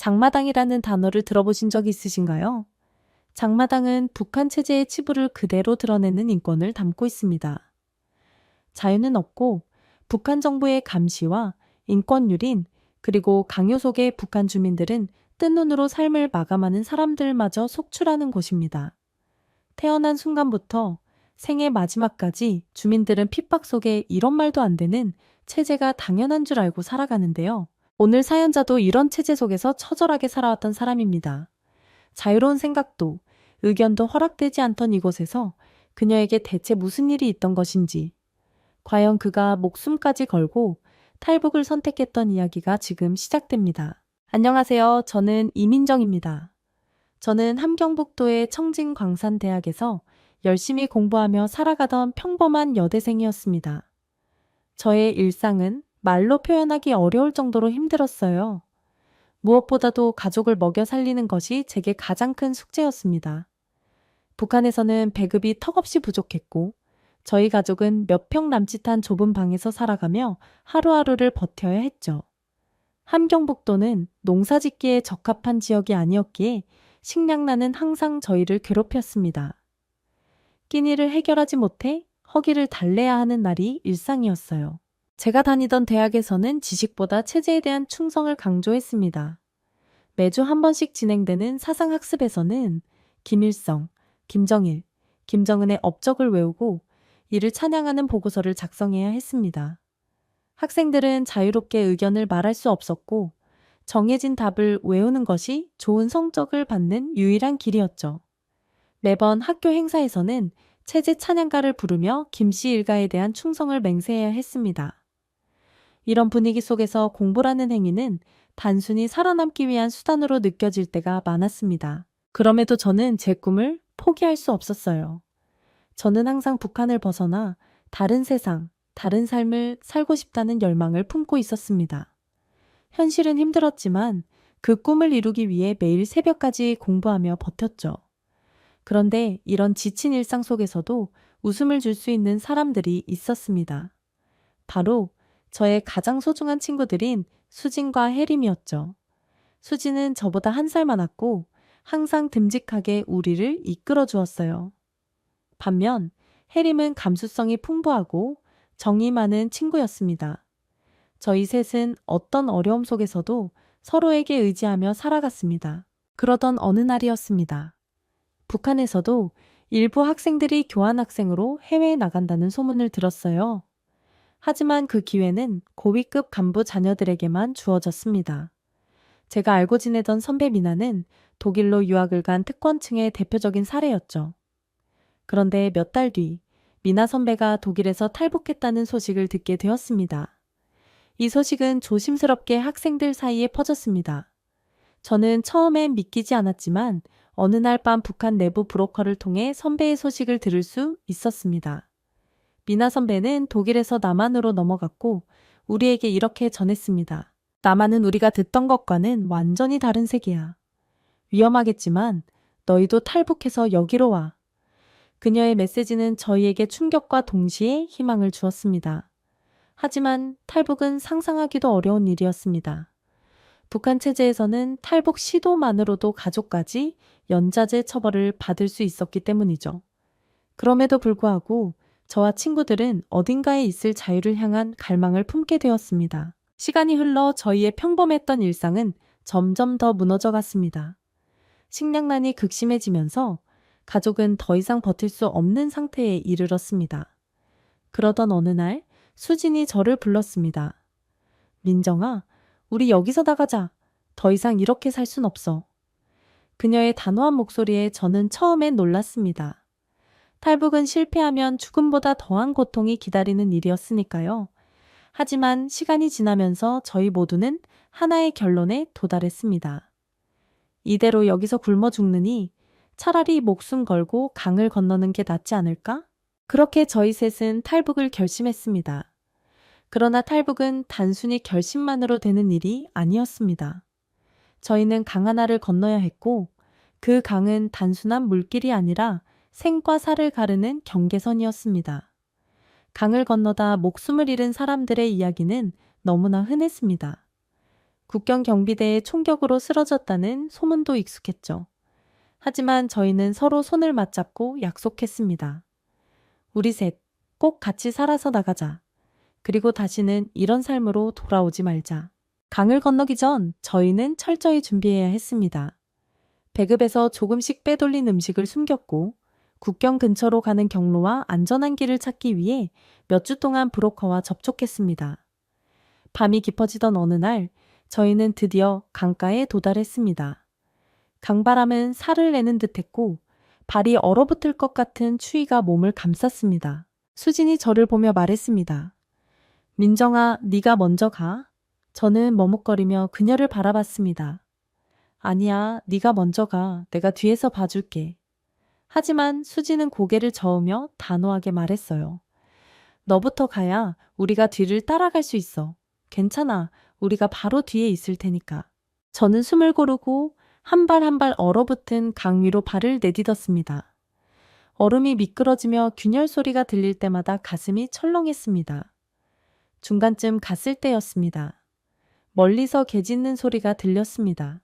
장마당이라는 단어를 들어보신 적 있으신가요? 장마당은 북한 체제의 치부를 그대로 드러내는 인권을 담고 있습니다. 자유는 없고 북한 정부의 감시와 인권 유린 그리고 강요 속의 북한 주민들은 뜬 눈으로 삶을 마감하는 사람들마저 속출하는 곳입니다. 태어난 순간부터 생애 마지막까지 주민들은 핍박 속에 이런 말도 안 되는 체제가 당연한 줄 알고 살아가는데요. 오늘 사연자도 이런 체제 속에서 처절하게 살아왔던 사람입니다. 자유로운 생각도 의견도 허락되지 않던 이곳에서 그녀에게 대체 무슨 일이 있던 것인지, 과연 그가 목숨까지 걸고 탈북을 선택했던 이야기가 지금 시작됩니다. 안녕하세요. 저는 이민정입니다. 저는 함경북도의 청진광산대학에서 열심히 공부하며 살아가던 평범한 여대생이었습니다. 저의 일상은 말로 표현하기 어려울 정도로 힘들었어요. 무엇보다도 가족을 먹여 살리는 것이 제게 가장 큰 숙제였습니다. 북한에서는 배급이 턱없이 부족했고 저희 가족은 몇 평 남짓한 좁은 방에서 살아가며 하루하루를 버텨야 했죠. 함경북도는 농사짓기에 적합한 지역이 아니었기에 식량난은 항상 저희를 괴롭혔습니다. 끼니를 해결하지 못해 허기를 달래야 하는 날이 일상이었어요. 제가 다니던 대학에서는 지식보다 체제에 대한 충성을 강조했습니다. 매주 한 번씩 진행되는 사상학습에서는 김일성, 김정일, 김정은의 업적을 외우고 이를 찬양하는 보고서를 작성해야 했습니다. 학생들은 자유롭게 의견을 말할 수 없었고 정해진 답을 외우는 것이 좋은 성적을 받는 유일한 길이었죠. 매번 학교 행사에서는 체제 찬양가를 부르며 김씨 일가에 대한 충성을 맹세해야 했습니다. 이런 분위기 속에서 공부라는 행위는 단순히 살아남기 위한 수단으로 느껴질 때가 많았습니다. 그럼에도 저는 제 꿈을 포기할 수 없었어요. 저는 항상 북한을 벗어나 다른 세상, 다른 삶을 살고 싶다는 열망을 품고 있었습니다. 현실은 힘들었지만 그 꿈을 이루기 위해 매일 새벽까지 공부하며 버텼죠. 그런데 이런 지친 일상 속에서도 웃음을 줄 수 있는 사람들이 있었습니다. 바로 저의 가장 소중한 친구들인 수진과 혜림이었죠. 수진은 저보다 1살 많았고 항상 듬직하게 우리를 이끌어 주었어요. 반면 혜림은 감수성이 풍부하고 정이 많은 친구였습니다. 저희 셋은 어떤 어려움 속에서도 서로에게 의지하며 살아갔습니다. 그러던 어느 날이었습니다. 북한에서도 일부 학생들이 교환학생으로 해외에 나간다는 소문을 들었어요. 하지만 그 기회는 고위급 간부 자녀들에게만 주어졌습니다. 제가 알고 지내던 선배 미나는 독일로 유학을 간 특권층의 대표적인 사례였죠. 그런데 몇 달 뒤 미나 선배가 독일에서 탈북했다는 소식을 듣게 되었습니다. 이 소식은 조심스럽게 학생들 사이에 퍼졌습니다. 저는 처음엔 믿기지 않았지만 어느 날 밤 북한 내부 브로커를 통해 선배의 소식을 들을 수 있었습니다. 미나 선배는 독일에서 남한으로 넘어갔고 우리에게 이렇게 전했습니다. 남한은 우리가 듣던 것과는 완전히 다른 세계야. 위험하겠지만 너희도 탈북해서 여기로 와. 그녀의 메시지는 저희에게 충격과 동시에 희망을 주었습니다. 하지만 탈북은 상상하기도 어려운 일이었습니다. 북한 체제에서는 탈북 시도만으로도 가족까지 연좌제 처벌을 받을 수 있었기 때문이죠. 그럼에도 불구하고 저와 친구들은 어딘가에 있을 자유를 향한 갈망을 품게 되었습니다. 시간이 흘러 저희의 평범했던 일상은 점점 더 무너져 갔습니다. 식량난이 극심해지면서 가족은 더 이상 버틸 수 없는 상태에 이르렀습니다. 그러던 어느 날 수진이 저를 불렀습니다. 민정아, 우리 여기서 나가자. 더 이상 이렇게 살 순 없어. 그녀의 단호한 목소리에 저는 처음엔 놀랐습니다. 탈북은 실패하면 죽음보다 더한 고통이 기다리는 일이었으니까요. 하지만 시간이 지나면서 저희 모두는 하나의 결론에 도달했습니다. 이대로 여기서 굶어 죽느니 차라리 목숨 걸고 강을 건너는 게 낫지 않을까? 그렇게 저희 셋은 탈북을 결심했습니다. 그러나 탈북은 단순히 결심만으로 되는 일이 아니었습니다. 저희는 강 하나를 건너야 했고 그 강은 단순한 물길이 아니라 생과 사를 가르는 경계선이었습니다. 강을 건너다 목숨을 잃은 사람들의 이야기는 너무나 흔했습니다. 국경 경비대의 총격으로 쓰러졌다는 소문도 익숙했죠. 하지만 저희는 서로 손을 맞잡고 약속했습니다. 우리 셋 꼭 같이 살아서 나가자. 그리고 다시는 이런 삶으로 돌아오지 말자. 강을 건너기 전 저희는 철저히 준비해야 했습니다. 배급에서 조금씩 빼돌린 음식을 숨겼고 국경 근처로 가는 경로와 안전한 길을 찾기 위해 몇 주 동안 브로커와 접촉했습니다. 밤이 깊어지던 어느 날 저희는 드디어 강가에 도달했습니다. 강바람은 살을 내는 듯했고 발이 얼어붙을 것 같은 추위가 몸을 감쌌습니다. 수진이 저를 보며 말했습니다. 민정아, 네가 먼저 가. 저는 머뭇거리며 그녀를 바라봤습니다. 아니야, 네가 먼저 가. 내가 뒤에서 봐줄게. 하지만 수지는 고개를 저으며 단호하게 말했어요. 너부터 가야 우리가 뒤를 따라갈 수 있어. 괜찮아. 우리가 바로 뒤에 있을 테니까. 저는 숨을 고르고 한 발 한 발 얼어붙은 강 위로 발을 내딛었습니다. 얼음이 미끄러지며 균열 소리가 들릴 때마다 가슴이 철렁했습니다. 중간쯤 갔을 때였습니다. 멀리서 개 짖는 소리가 들렸습니다.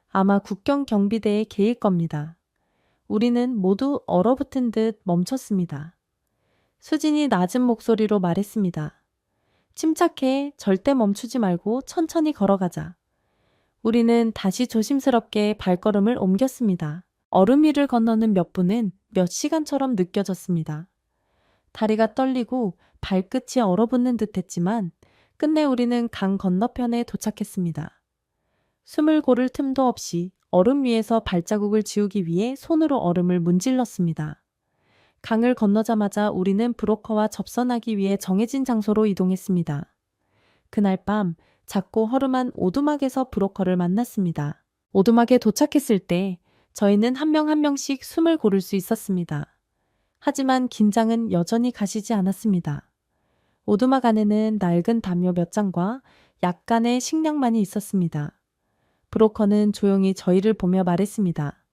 아마 국경 경비대의 개일 겁니다. 우리는 모두 얼어붙은 듯 멈췄습니다. 수진이 낮은 목소리로 말했습니다. 침착해, 절대 멈추지 말고 천천히 걸어가자. 우리는 다시 조심스럽게 발걸음을 옮겼습니다. 얼음 위를 건너는 몇 분은 몇 시간처럼 느껴졌습니다. 다리가 떨리고 발끝이 얼어붙는 듯했지만 끝내 우리는 강 건너편에 도착했습니다. 숨을 고를 틈도 없이 얼음 위에서 발자국을 지우기 위해 손으로 얼음을 문질렀습니다. 강을 건너자마자 우리는 브로커와 접선하기 위해 정해진 장소로 이동했습니다. 그날 밤 작고 허름한 오두막에서 브로커를 만났습니다. 오두막에 도착했을 때 저희는 한 명 한 명씩 숨을 고를 수 있었습니다. 하지만 긴장은 여전히 가시지 않았습니다. 오두막 안에는 낡은 담요 몇 장과 약간의 식량만이 있었습니다. 브로커는 조용히 저희를 보며 말했습니다.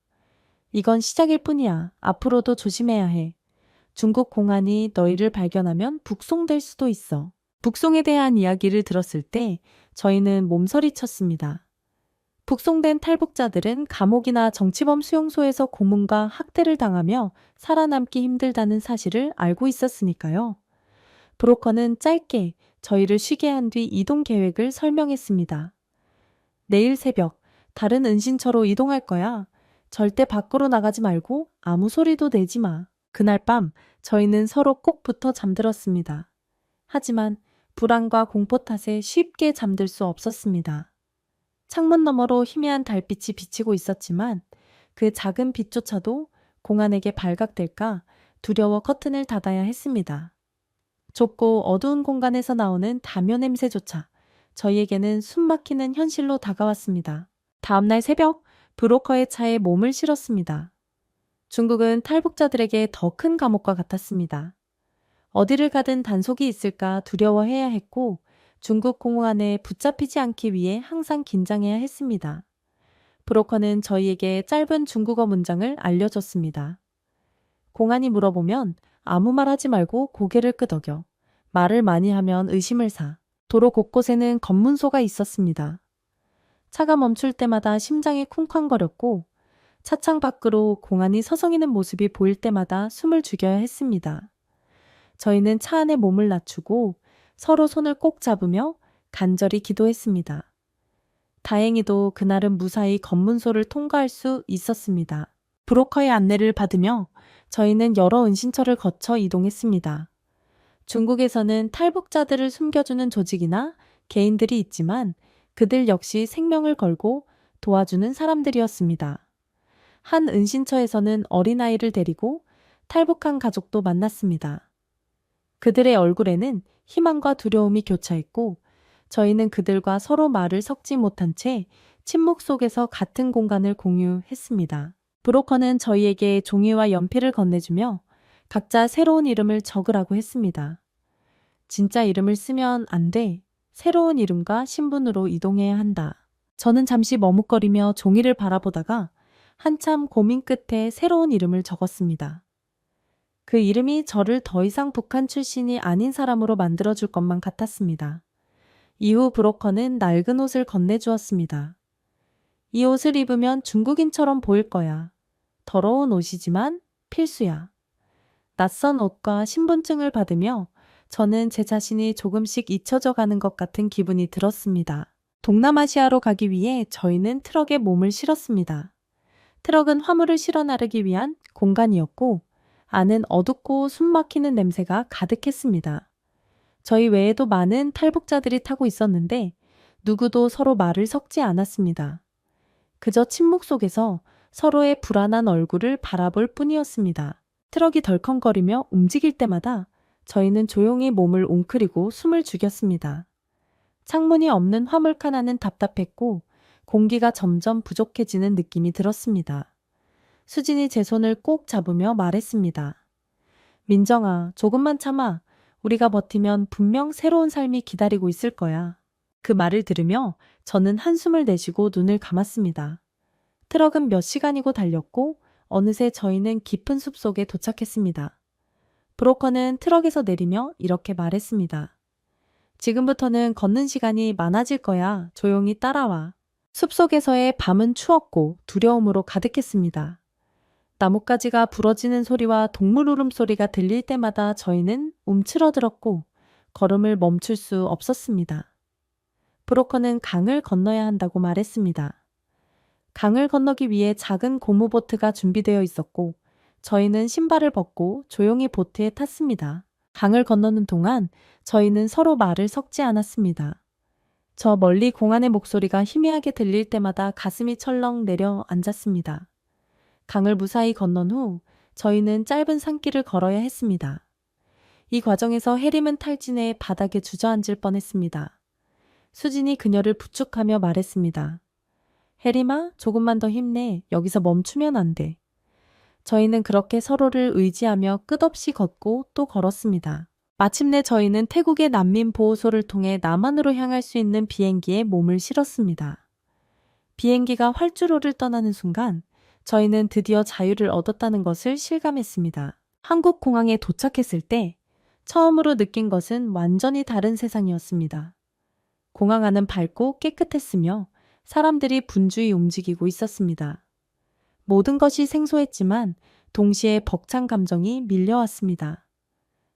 이건 시작일 뿐이야. 앞으로도 조심해야 해. 중국 공안이 너희를 발견하면 북송될 수도 있어. 북송에 대한 이야기를 들었을 때 저희는 몸서리쳤습니다. 북송된 탈북자들은 감옥이나 정치범 수용소에서 고문과 학대를 당하며 살아남기 힘들다는 사실을 알고 있었으니까요. 브로커는 짧게 저희를 쉬게 한 뒤 이동 계획을 설명했습니다. 내일 새벽 다른 은신처로 이동할 거야. 절대 밖으로 나가지 말고 아무 소리도 내지 마. 그날 밤 저희는 서로 꼭 붙어 잠들었습니다. 하지만 불안과 공포 탓에 쉽게 잠들 수 없었습니다. 창문 너머로 희미한 달빛이 비치고 있었지만 그 작은 빛조차도 공안에게 발각될까 두려워 커튼을 닫아야 했습니다. 좁고 어두운 공간에서 나오는 담요 냄새조차 저희에게는 숨막히는 현실로 다가왔습니다. 다음날 새벽 브로커의 차에 몸을 실었습니다. 중국은 탈북자들에게 더 큰 감옥과 같았습니다. 어디를 가든 단속이 있을까 두려워해야 했고 중국 공안에 붙잡히지 않기 위해 항상 긴장해야 했습니다. 브로커는 저희에게 짧은 중국어 문장을 알려줬습니다. 공안이 물어보면 아무 말 하지 말고 고개를 끄덕여. 말을 많이 하면 의심을 사. 도로 곳곳에는 검문소가 있었습니다. 차가 멈출 때마다 심장이 쿵쾅거렸고 차창 밖으로 공안이 서성이는 모습이 보일 때마다 숨을 죽여야 했습니다. 저희는 차 안에 몸을 낮추고 서로 손을 꼭 잡으며 간절히 기도했습니다. 다행히도 그날은 무사히 검문소를 통과할 수 있었습니다. 브로커의 안내를 받으며 저희는 여러 은신처를 거쳐 이동했습니다. 중국에서는 탈북자들을 숨겨주는 조직이나 개인들이 있지만 그들 역시 생명을 걸고 도와주는 사람들이었습니다. 한 은신처에서는 어린아이를 데리고 탈북한 가족도 만났습니다. 그들의 얼굴에는 희망과 두려움이 교차했고 저희는 그들과 서로 말을 섞지 못한 채 침묵 속에서 같은 공간을 공유했습니다. 브로커는 저희에게 종이와 연필을 건네주며 각자 새로운 이름을 적으라고 했습니다. 진짜 이름을 쓰면 안 돼. 새로운 이름과 신분으로 이동해야 한다. 저는 잠시 머뭇거리며 종이를 바라보다가 한참 고민 끝에 새로운 이름을 적었습니다. 그 이름이 저를 더 이상 북한 출신이 아닌 사람으로 만들어줄 것만 같았습니다. 이후 브로커는 낡은 옷을 건네주었습니다. 이 옷을 입으면 중국인처럼 보일 거야. 더러운 옷이지만 필수야. 낯선 옷과 신분증을 받으며 저는 제 자신이 조금씩 잊혀져 가는 것 같은 기분이 들었습니다. 동남아시아로 가기 위해 저희는 트럭에 몸을 실었습니다. 트럭은 화물을 실어 나르기 위한 공간이었고 안은 어둡고 숨막히는 냄새가 가득했습니다. 저희 외에도 많은 탈북자들이 타고 있었는데 누구도 서로 말을 섞지 않았습니다. 그저 침묵 속에서 서로의 불안한 얼굴을 바라볼 뿐이었습니다. 트럭이 덜컹거리며 움직일 때마다 저희는 조용히 몸을 웅크리고 숨을 죽였습니다. 창문이 없는 화물칸 안은 답답했고 공기가 점점 부족해지는 느낌이 들었습니다. 수진이 제 손을 꼭 잡으며 말했습니다. 민정아, 조금만 참아. 우리가 버티면 분명 새로운 삶이 기다리고 있을 거야. 그 말을 들으며 저는 한숨을 내쉬고 눈을 감았습니다. 트럭은 몇 시간이고 달렸고 어느새 저희는 깊은 숲속에 도착했습니다. 브로커는 트럭에서 내리며 이렇게 말했습니다. 지금부터는 걷는 시간이 많아질 거야. 조용히 따라와. 숲속에서의 밤은 추웠고 두려움으로 가득했습니다. 나뭇가지가 부러지는 소리와 동물 울음소리가 들릴 때마다 저희는 움츠러들었고 걸음을 멈출 수 없었습니다. 브로커는 강을 건너야 한다고 말했습니다. 강을 건너기 위해 작은 고무보트가 준비되어 있었고 저희는 신발을 벗고 조용히 보트에 탔습니다. 강을 건너는 동안 저희는 서로 말을 섞지 않았습니다. 저 멀리 공안의 목소리가 희미하게 들릴 때마다 가슴이 철렁 내려앉았습니다. 강을 무사히 건넌 후 저희는 짧은 산길을 걸어야 했습니다. 이 과정에서 해림은 탈진해 바닥에 주저앉을 뻔했습니다. 수진이 그녀를 부축하며 말했습니다. 해림아, 조금만 더 힘내. 여기서 멈추면 안 돼. 저희는 그렇게 서로를 의지하며 끝없이 걷고 또 걸었습니다. 마침내 저희는 태국의 난민보호소를 통해 남한으로 향할 수 있는 비행기에 몸을 실었습니다. 비행기가 활주로를 떠나는 순간 저희는 드디어 자유를 얻었다는 것을 실감했습니다. 한국 공항에 도착했을 때 처음으로 느낀 것은 완전히 다른 세상이었습니다. 공항 안은 밝고 깨끗했으며 사람들이 분주히 움직이고 있었습니다. 모든 것이 생소했지만 동시에 벅찬 감정이 밀려왔습니다.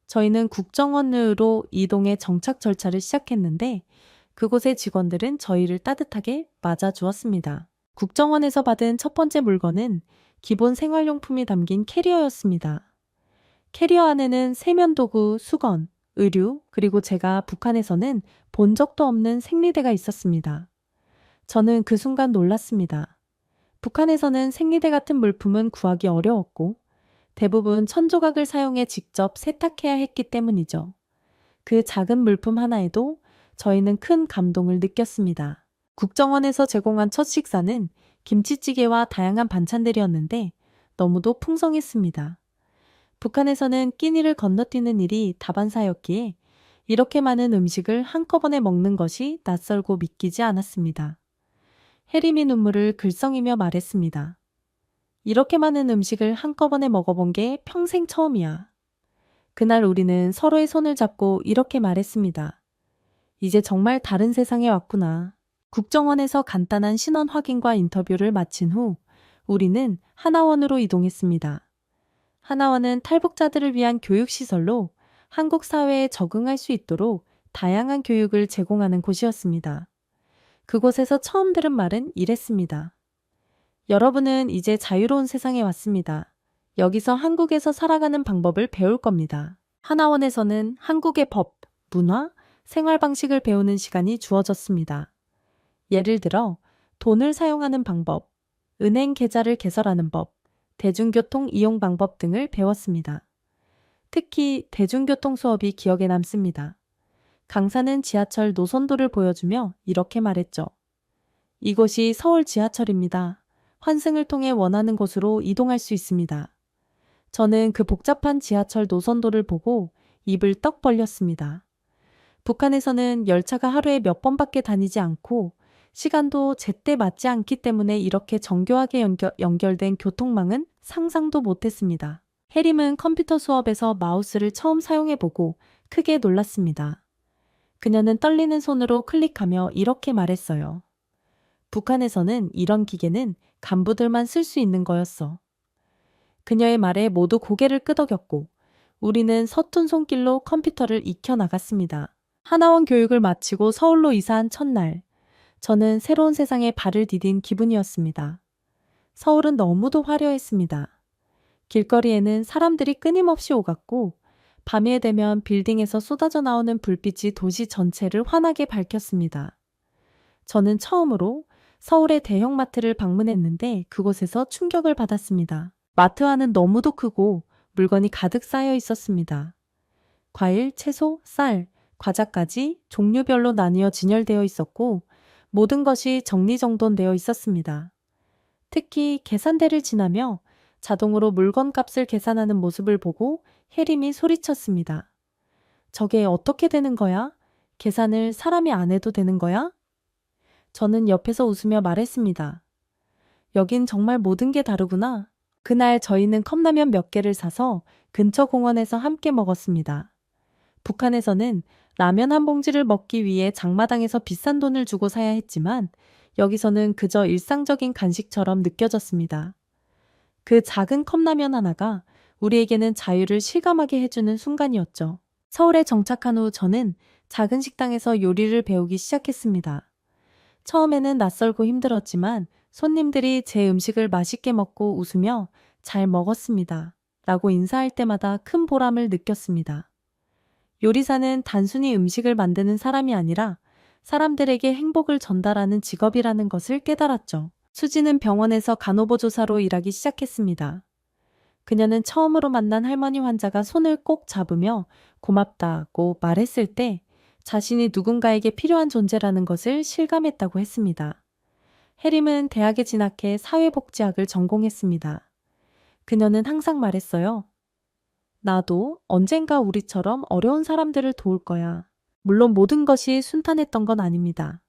저희는 국정원으로 이동의 정착 절차를 시작했는데 그곳의 직원들은 저희를 따뜻하게 맞아주었습니다. 국정원에서 받은 첫 번째 물건은 기본 생활용품이 담긴 캐리어였습니다. 캐리어 안에는 세면도구, 수건, 의류, 그리고 제가 북한에서는 본 적도 없는 생리대가 있었습니다. 저는 그 순간 놀랐습니다. 북한에서는 생리대 같은 물품은 구하기 어려웠고 대부분 천조각을 사용해 직접 세탁해야 했기 때문이죠. 그 작은 물품 하나에도 저희는 큰 감동을 느꼈습니다. 국정원에서 제공한 첫 식사는 김치찌개와 다양한 반찬들이었는데 너무도 풍성했습니다. 북한에서는 끼니를 건너뛰는 일이 다반사였기에 이렇게 많은 음식을 한꺼번에 먹는 것이 낯설고 믿기지 않았습니다. 해림이 눈물을 글썽이며 말했습니다. 이렇게 많은 음식을 한꺼번에 먹어본 게 평생 처음이야. 그날 우리는 서로의 손을 잡고 이렇게 말했습니다. 이제 정말 다른 세상에 왔구나. 국정원에서 간단한 신원 확인과 인터뷰를 마친 후 우리는 하나원으로 이동했습니다. 하나원은 탈북자들을 위한 교육시설로 한국 사회에 적응할 수 있도록 다양한 교육을 제공하는 곳이었습니다. 그곳에서 처음 들은 말은 이랬습니다. 여러분은 이제 자유로운 세상에 왔습니다. 여기서 한국에서 살아가는 방법을 배울 겁니다. 하나원에서는 한국의 법, 문화, 생활 방식을 배우는 시간이 주어졌습니다. 예를 들어 돈을 사용하는 방법, 은행 계좌를 개설하는 법, 대중교통 이용 방법 등을 배웠습니다. 특히 대중교통 수업이 기억에 남습니다. 강사는 지하철 노선도를 보여주며 이렇게 말했죠. 이곳이 서울 지하철입니다. 환승을 통해 원하는 곳으로 이동할 수 있습니다. 저는 그 복잡한 지하철 노선도를 보고 입을 떡 벌렸습니다. 북한에서는 열차가 하루에 몇 번밖에 다니지 않고 시간도 제때 맞지 않기 때문에 이렇게 정교하게 연결된 교통망은 상상도 못했습니다. 해림은 컴퓨터 수업에서 마우스를 처음 사용해보고 크게 놀랐습니다. 그녀는 떨리는 손으로 클릭하며 이렇게 말했어요. 북한에서는 이런 기계는 간부들만 쓸 수 있는 거였어. 그녀의 말에 모두 고개를 끄덕였고 우리는 서툰 손길로 컴퓨터를 익혀 나갔습니다. 하나원 교육을 마치고 서울로 이사한 첫날, 저는 새로운 세상에 발을 디딘 기분이었습니다. 서울은 너무도 화려했습니다. 길거리에는 사람들이 끊임없이 오갔고 밤이 되면 빌딩에서 쏟아져 나오는 불빛이 도시 전체를 환하게 밝혔습니다. 저는 처음으로 서울의 대형마트를 방문했는데 그곳에서 충격을 받았습니다. 마트 안은 너무도 크고 물건이 가득 쌓여 있었습니다. 과일, 채소, 쌀, 과자까지 종류별로 나뉘어 진열되어 있었고 모든 것이 정리정돈되어 있었습니다. 특히 계산대를 지나며 자동으로 물건값을 계산하는 모습을 보고 혜림이 소리쳤습니다. 저게 어떻게 되는 거야? 계산을 사람이 안 해도 되는 거야? 저는 옆에서 웃으며 말했습니다. 여긴 정말 모든 게 다르구나. 그날 저희는 컵라면 몇 개를 사서 근처 공원에서 함께 먹었습니다. 북한에서는 라면 한 봉지를 먹기 위해 장마당에서 비싼 돈을 주고 사야 했지만 여기서는 그저 일상적인 간식처럼 느껴졌습니다. 그 작은 컵라면 하나가 우리에게는 자유를 실감하게 해주는 순간이었죠. 서울에 정착한 후 저는 작은 식당에서 요리를 배우기 시작했습니다. 처음에는 낯설고 힘들었지만 손님들이 제 음식을 맛있게 먹고 웃으며 잘 먹었습니다. 라고 인사할 때마다 큰 보람을 느꼈습니다. 요리사는 단순히 음식을 만드는 사람이 아니라 사람들에게 행복을 전달하는 직업이라는 것을 깨달았죠. 수지는 병원에서 간호보조사로 일하기 시작했습니다. 그녀는 처음으로 만난 할머니 환자가 손을 꼭 잡으며 고맙다고 말했을 때 자신이 누군가에게 필요한 존재라는 것을 실감했다고 했습니다. 혜림은 대학에 진학해 사회복지학을 전공했습니다. 그녀는 항상 말했어요. 나도 언젠가 우리처럼 어려운 사람들을 도울 거야. 물론 모든 것이 순탄했던 건 아닙니다.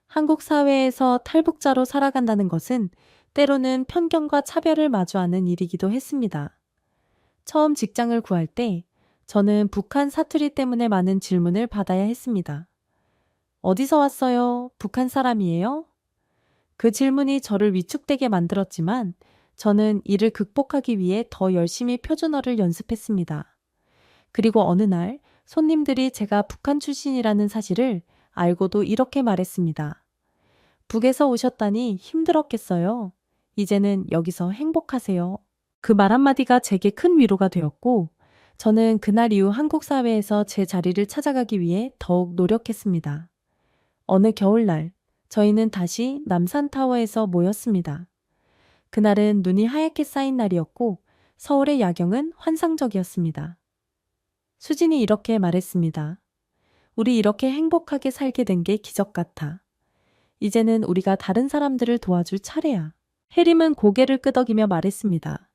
한국 사회에서 탈북자로 살아간다는 것은 때로는 편견과 차별을 마주하는 일이기도 했습니다. 처음 직장을 구할 때 저는 북한 사투리 때문에 많은 질문을 받아야 했습니다. 어디서 왔어요? 북한 사람이에요? 그 질문이 저를 위축되게 만들었지만 저는 이를 극복하기 위해 더 열심히 표준어를 연습했습니다. 그리고 어느 날 손님들이 제가 북한 출신이라는 사실을 알고도 이렇게 말했습니다. 북에서 오셨다니 힘들었겠어요. 이제는 여기서 행복하세요. 그 말 한마디가 제게 큰 위로가 되었고 저는 그날 이후 한국 사회에서 제 자리를 찾아가기 위해 더욱 노력했습니다. 어느 겨울날 저희는 다시 남산타워에서 모였습니다. 그날은 눈이 하얗게 쌓인 날이었고 서울의 야경은 환상적이었습니다. 수진이 이렇게 말했습니다. 우리 이렇게 행복하게 살게 된 게 기적 같아. 이제는 우리가 다른 사람들을 도와줄 차례야. 혜림은 고개를 끄덕이며 말했습니다.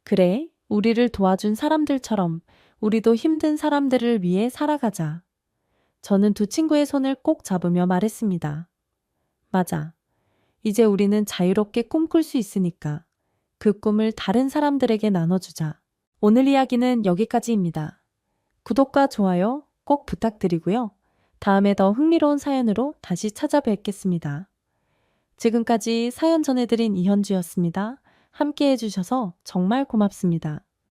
그래, 우리를 도와준 사람들처럼 우리도 힘든 사람들을 위해 살아가자. 저는 두 친구의 손을 꼭 잡으며 말했습니다. 맞아. 이제 우리는 자유롭게 꿈꿀 수 있으니까 그 꿈을 다른 사람들에게 나눠주자. 오늘 이야기는 여기까지입니다. 구독과 좋아요 꼭 부탁드리고요. 다음에 더 흥미로운 사연으로 다시 찾아뵙겠습니다. 지금까지 사연 전해드린 이현주였습니다. 함께 해주셔서 정말 고맙습니다.